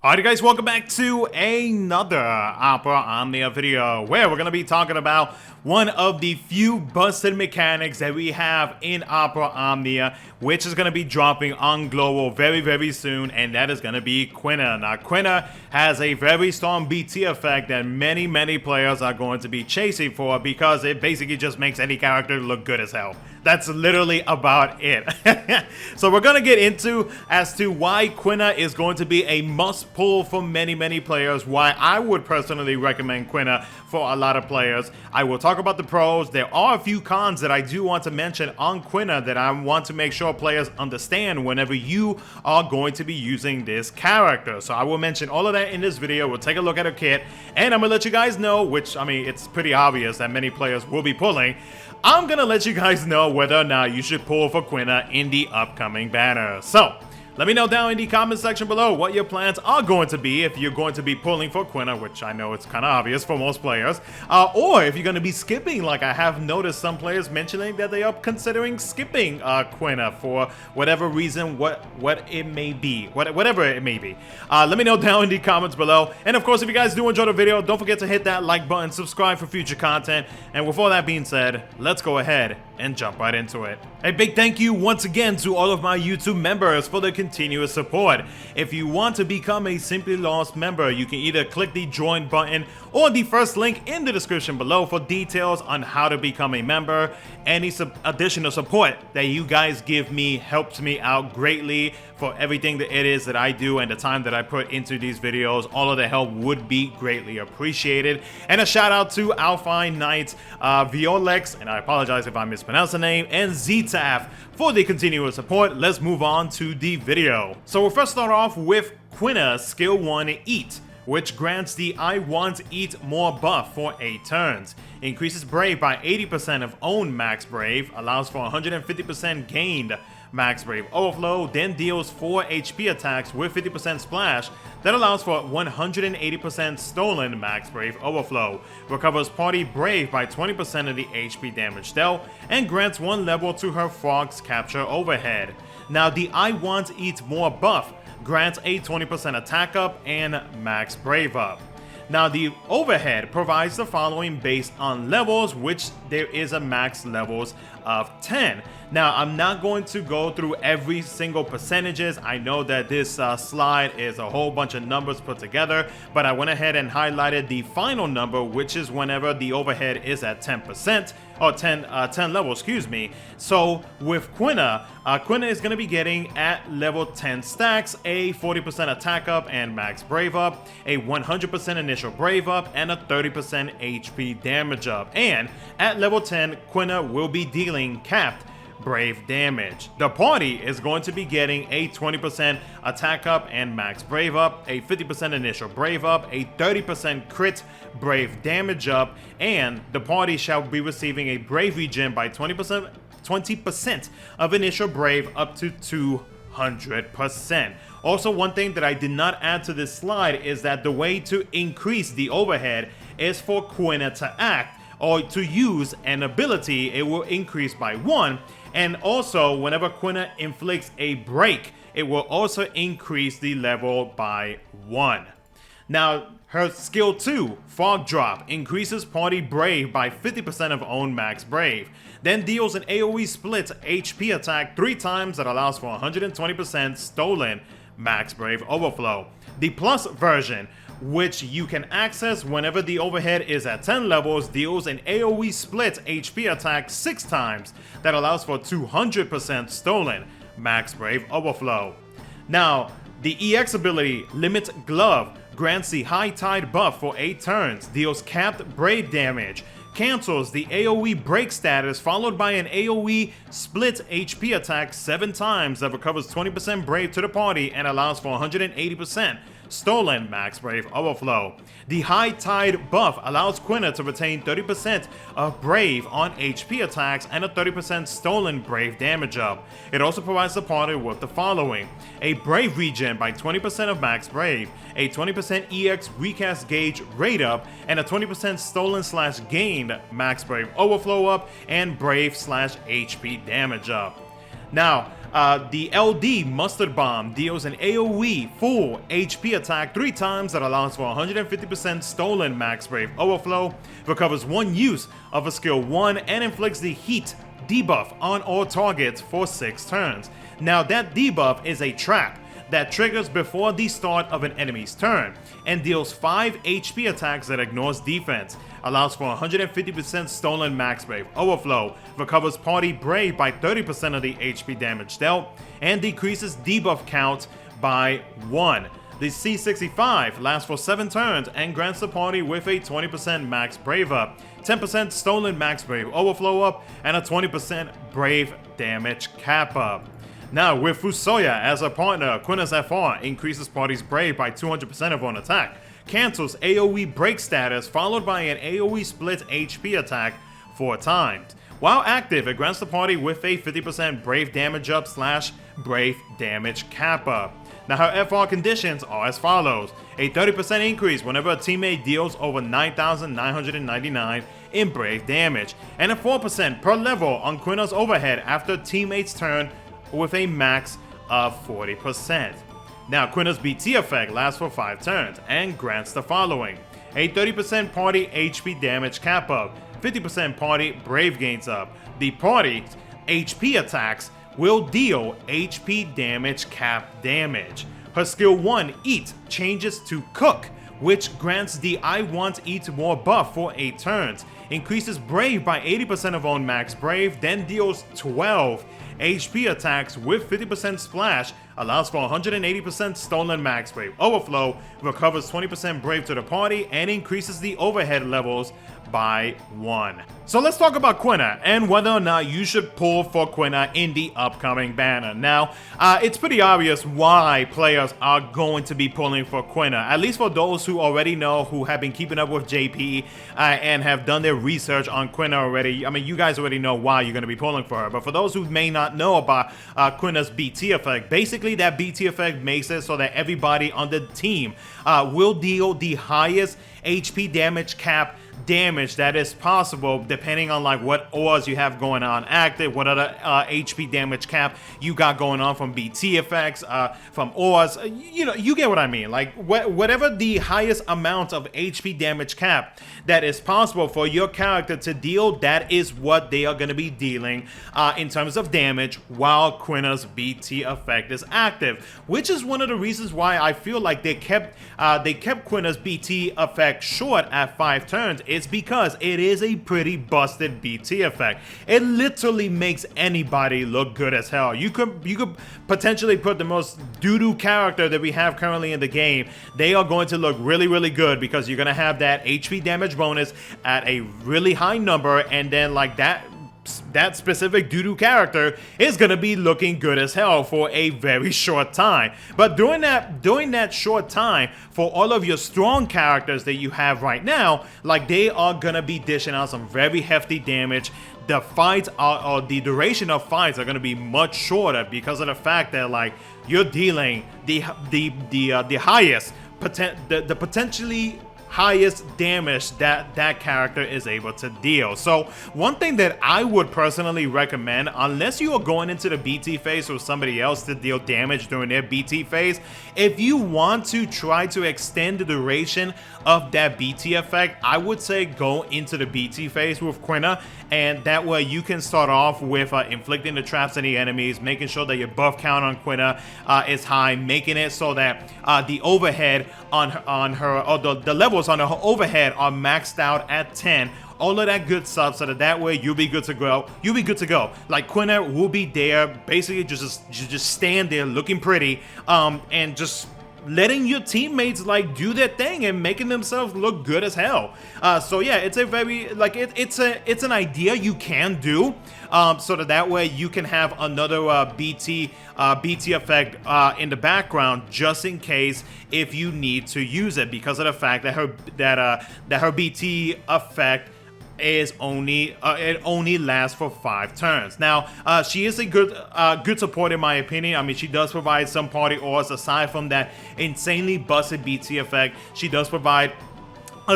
Alright guys, welcome back to another Opera Omnia video where we're going to be talking about one of the few busted mechanics that we have in Opera Omnia, which is going to be dropping on Global very soon, and that is going to be Quina. Now Quina has a very strong BT effect that many players are going to be chasing for because it basically just makes any character look good as hell. That's literally about it. So we're going to get into as to why Quina is going to be a must pull for many players, why I would personally recommend Quina for a lot of players. I will talk about the pros. There are a few cons that I do want to mention on Quina that I want to make sure players understand whenever you are going to be using this character. So I will mention all of that in this video. We'll take a look at her kit, and I'm going to let you guys know, which, I mean, it's pretty obvious that many players will be pulling. I'm gonna let you guys know whether or not you should pull for Quina in the upcoming banner. So, let me know down in the comment section below what your plans are going to be if you're going to be pulling for Quina, which I know it's kind of obvious for most players, or if you're going to be skipping, like I have noticed some players mentioning that they are considering skipping Quina for whatever reason, whatever it may be. Let me know down in the comments below, and of course, if you guys do enjoy the video, don't forget to hit that like button, subscribe for future content, and with all that being said, let's go ahead and jump right into it. A big thank you once again to all of my YouTube members for their continuous support. If you want to become a SimplyLost member, you can either click the join button or the first link in the description below for details on how to become a member. Any additional support that you guys give me helps me out greatly for everything that it is that I do and the time that I put into these videos. All of the help would be greatly appreciated. And a shout out to Alpine Knight, Violex, and I apologize if I mispronounced the name, and ZTAF for the continuous support. Let's move on to the video. So we'll first start off with Quina Skill 1 Eat, which grants the I Want Eat More buff for 8 turns. Increases Brave by 80% of own max Brave, allows for 150% gained max Brave overflow, then deals 4 HP attacks with 50% splash that allows for 180% stolen max Brave overflow, recovers party Brave by 20% of the HP damage dealt, and grants 1 level to her Frog's Capture overhead. Now the I Want Eat More buff grants a 20% attack up and max Brave up. Now the overhead provides the following based on levels, which there is a max levels of 10. Now I'm not going to go through every single percentages. I know that this slide is a whole bunch of numbers put together, but I went ahead and highlighted the final number, which is whenever the overhead is at 10%, or 10 levels, excuse me. So with Quina, Quina is going to be getting at level 10 stacks a 40% attack up and max Brave up, a 100% initial Brave up, and a 30% HP damage up. And at level 10, Quina will be dealing capped Brave damage. The party is going to be getting a 20% attack up and max Brave up, a 50% initial Brave up, a 30% crit Brave damage up, and the party shall be receiving a Brave regen by 20% of initial Brave up to 200%. Also, one thing that I did not add to this slide is that the way to increase the overhead is for Quina to act or to use an ability. It will increase by 1. And also, whenever Quina inflicts a break, it will also increase the level by 1. Now, her skill 2, Fog Drop, increases party Brave by 50% of own max Brave, then deals an AoE split HP attack 3 times that allows for 120% stolen max Brave overflow. The plus version, which you can access whenever the overhead is at 10 levels, deals an AoE split HP attack 6 times that allows for 200% stolen max Brave overflow. Now, the EX ability, Limit Glove, grants the High Tide buff for 8 turns, deals capped Brave damage, cancels the AoE break status followed by an AoE split HP attack 7 times that recovers 20% Brave to the party and allows for 180% stolen max Brave overflow. The High Tide buff allows Quina to retain 30% of Brave on HP attacks and a 30% stolen Brave damage up. It also provides the party with the following: a Brave regen by 20% of max Brave, a 20% EX recast gauge rate up, and a 20% stolen / gained max Brave overflow up and Brave / HP damage up. Now, The LD Mustard Bomb deals an AoE full HP attack 3 times that allows for 150% stolen max brave overflow, recovers 1 use of a skill 1, and inflicts the heat debuff on all targets for 6 turns. Now that debuff is a trap that triggers before the start of an enemy's turn and deals 5 HP attacks that ignores defense, allows for 150% stolen max brave overflow, recovers party brave by 30% of the HP damage dealt, and decreases debuff count by 1. The C65 lasts for 7 turns and grants the party with a 20% max brave up, 10% stolen max brave overflow up, and a 20% brave damage cap up. Now, with Fusoya as a partner, Quina S1 increases party's brave by 200% upon attack, cancels AoE break status followed by an AoE split HP attack 4 times. While active, it grants the party with a 50% brave damage up / brave damage cap up. Now, her FR conditions are as follows: a 30% increase whenever a teammate deals over 9,999 in brave damage, and a 4% per level on Quina's overhead after teammate's turn with a max of 40%. Now, Quina's BT effect lasts for 5 turns and grants the following: a 30% party HP damage cap up, 50% party brave gains up. The party's HP attacks will deal HP damage cap damage. Her skill 1, Eat, changes to Cook, which grants the I Want Eat More buff for 8 turns, increases brave by 80% of own max brave, then deals 12 HP attacks with 50% splash, allows for 180% stolen max brave overflow, recovers 20% brave to the party, and increases the overhead levels by 1. So let's talk about Quina and whether or not you should pull for Quina in the upcoming banner. Now, it's pretty obvious why players are going to be pulling for Quina, at least for those who already know, who have been keeping up with JP and have done their research on Quina already. I mean, you guys already know why you're going to be pulling for her, but for those who may not know about Quina's BT effect, basically that BT effect makes it so that everybody on the team will deal the highest HP damage cap damage that is possible, depending on like what ores you have going on active, what other HP damage cap you got going on from BT effects, from ores. You know, you get what I mean. Like whatever the highest amount of HP damage cap that is possible for your character to deal, that is what they are going to be dealing in terms of damage while Quina's BT effect is active, which is one of the reasons why I feel like they kept Quina's BT effect short at 5 turns. It's because it is a pretty busted BT effect. It literally makes anybody look good as hell. You could potentially put the most doo-doo character that we have currently in the game. They are going to look really, really good because you're going to have that HP damage bonus at a really high number, and then like that specific doo-doo character is gonna be looking good as hell for a very short time. But during that short time, for all of your strong characters that you have right now, like they are gonna be dishing out some very hefty damage. The fights or the duration of fights are gonna be much shorter because of the fact that like you're dealing the highest the potentially highest damage that character is able to deal. So one thing that I would personally recommend, unless you are going into the BT phase with somebody else to deal damage during their BT phase, if you want to try to extend the duration of that BT effect, I would say go into the BT phase with Quina, and that way you can start off with inflicting the traps on the enemies, making sure that your buff count on Quina is high, making it so that the overhead on her, or the levels on her overhead are maxed out at 10. All of that good stuff, so that way you'll be good to go. You'll be good to go. Like Quina will be there, basically just stand there looking pretty, and just letting your teammates like do their thing and making themselves look good as hell. So yeah, it's a very like it's an idea you can do, so that way you can have another BT effect in the background just in case if you need to use it, because of the fact that her BT effect is only it only lasts for 5 turns. Now she is a good support in my opinion. I mean, she does provide some party ores aside from that insanely busted BT effect. She does provide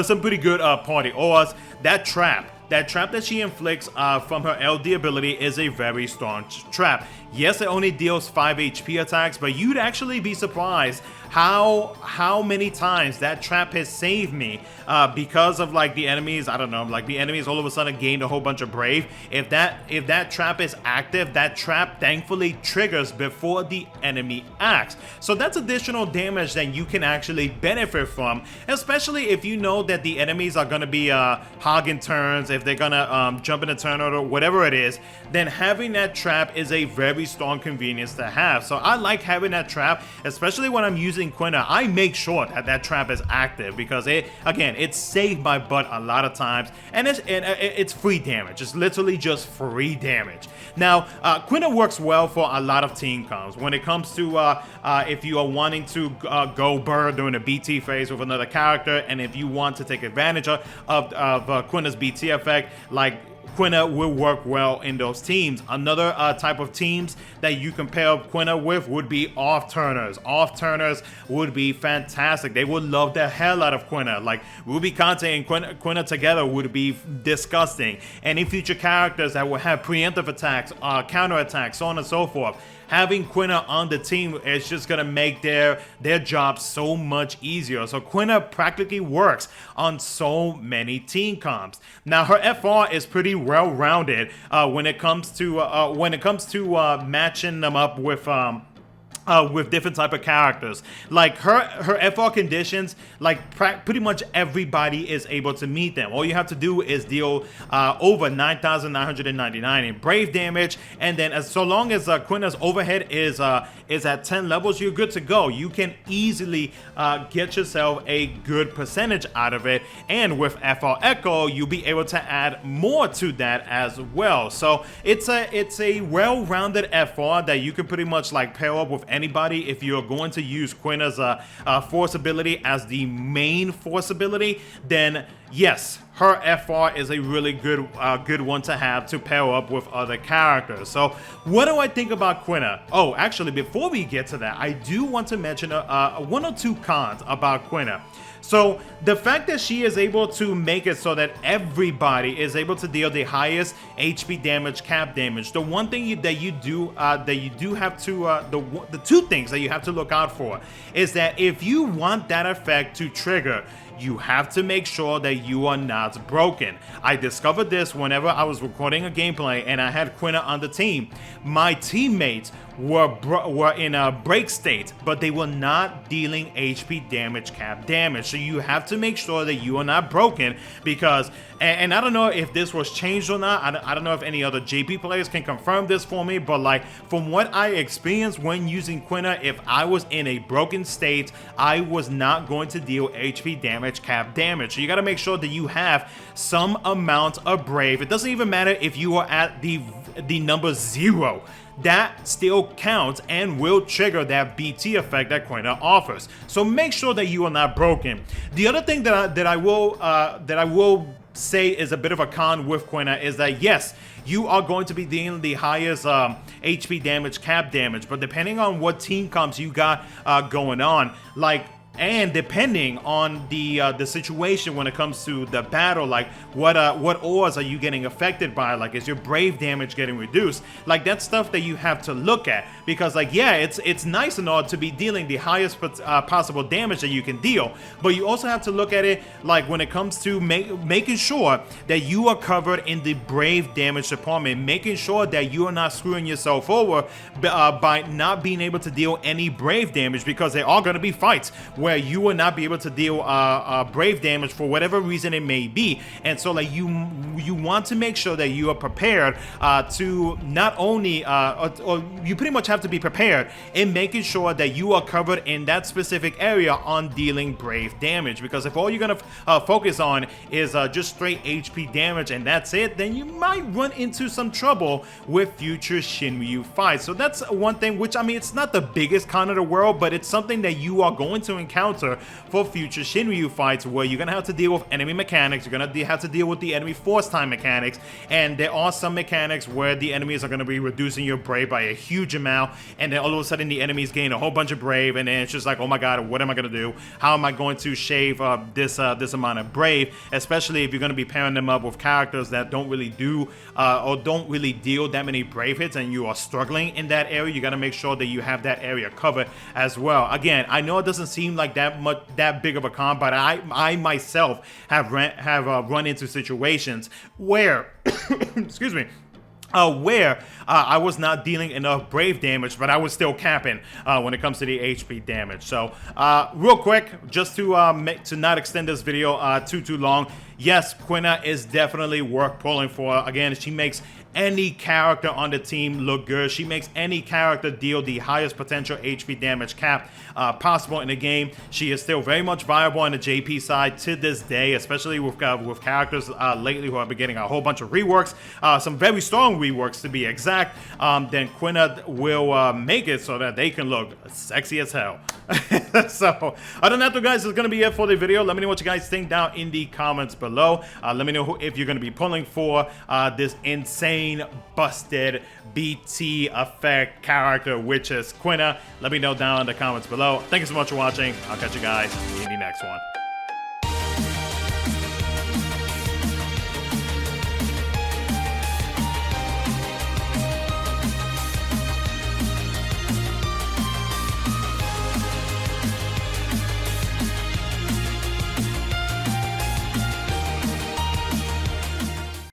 some pretty good party ores. That trap that trap that she inflicts from her LD ability is a very strong trap. Yes, it only deals 5 HP attacks, but you'd actually be surprised how many times that trap has saved me because of like the enemies. I don't know, like the enemies all of a sudden gained a whole bunch of brave. If that trap is active, that trap thankfully triggers before the enemy acts. So that's additional damage that you can actually benefit from, especially if you know that the enemies are gonna be hogging turns, if they're gonna jump in a turn or whatever it is. Then having that trap is a very strong convenience to have. So I like having that trap, especially when I'm using Quina. I make sure that that trap is active because it's saved my butt a lot of times, and it's free damage. It's literally just free damage. Now, Quina works well for a lot of team comps. When it comes to if you are wanting to go bird during the BT phase with another character, and if you want to take advantage of Quina's BT effect, like Quina will work well in those teams. Another type of teams that you can pair Quina with would be off-turners. Off-turners would be fantastic. They would love the hell out of Quina. Like, Ruby Kante and Quina together would be disgusting. Any future characters that will have preemptive attacks, counter attacks, so on and so forth. Having Quina on the team is just gonna make their job so much easier. So Quina practically works on so many team comps. Now her FR is pretty well-rounded when it comes to matching them up with different type of characters. Like her FR conditions, like pretty much everybody is able to meet them. All you have to do is deal over 9,999 in brave damage, and then so long as Quina's overhead is at 10 levels, you're good to go. You can easily get yourself a good percentage out of it, and with FR Echo, you'll be able to add more to that as well. So it's a well-rounded FR that you can pretty much like pair up with anybody. If you're going to use Quina's force ability as the main force ability, then yes, her FR is a really good one to have to pair up with other characters. So what do I think about Quina? Oh, actually, before we get to that, I do want to mention one or two cons about Quina. So the fact that she is able to make it so that everybody is able to deal the highest HP damage, cap damage. The one thing that you do have to the two things that you have to look out for is that if you want that effect to trigger, you have to make sure that you are not broken. I discovered this whenever I was recording a gameplay and I had Quina on the team. My teammates were in a break state, but they were not dealing HP damage, cap damage. So you have to make sure that you are not broken, because, and I don't know if this was changed or not. I don't know if any other JP players can confirm this for me, but like from what I experienced when using Quina, if I was in a broken state, I was not going to deal HP damage, cap damage. So you got to make sure that you have some amount of brave. It doesn't even matter if you are at the number 0. That still counts and will trigger that BT effect that Quina offers. So make sure that you are not broken. The other thing that I will say is a bit of a con with Quina is that yes, you are going to be dealing the highest HP damage, cap damage, but depending on what team comps you got going on, like, and depending on the situation when it comes to the battle, like what ores are you getting affected by? Like, is your brave damage getting reduced? Like, that's stuff that you have to look at, because like, yeah, it's nice and all to be dealing the highest possible damage that you can deal, but you also have to look at it like when it comes to making sure that you are covered in the brave damage department, making sure that you are not screwing yourself over by not being able to deal any brave damage, because there are going to be fights where you will not be able to deal brave damage for whatever reason it may be. And so like you want to make sure that you are prepared to not only or you pretty much have to be prepared in making sure that you are covered in that specific area on dealing brave damage, because if all you're gonna focus on is just straight HP damage and that's it, then you might run into some trouble with future Shinryu fights. So that's one thing, which, I mean, it's not the biggest con of the world, but it's something that you are going to encounter encounter for future Shinryu fights, where you're gonna have to deal with enemy mechanics, you're gonna have to deal with the enemy force time mechanics, and there are some mechanics where the enemies are gonna be reducing your brave by a huge amount, and then all of a sudden the enemies gain a whole bunch of brave, and then it's just like, oh my god, what am I gonna do? How am I going to shave this amount of brave, especially if you're gonna be pairing them up with characters that don't really do or don't really deal that many brave hits, and you are struggling in that area. You gotta make sure that you have that area covered as well. Again, I know it doesn't seem like that big of a con, but I myself have run into situations where excuse me, where I was not dealing enough brave damage, but I was still capping when it comes to the HP damage. So real quick, just to not extend this video too long, yes, Quina is definitely worth pulling for. Again, she makes any character on the team look good. She makes any character deal the highest potential HP damage cap possible in the game. She is still very much viable on the JP side to this day, especially with characters lately who have been getting a whole bunch of reworks, some very strong reworks to be exact. Then Quina will make it so that they can look sexy as hell. So other than that, though, guys, this is going to be it for the video. Let me know what you guys think down in the comments below. Let me know if you're going to be pulling for this insane busted BT effect character, which is Quina. Let me know down in the comments below. Thank you so much for watching. I'll catch you guys in the next one.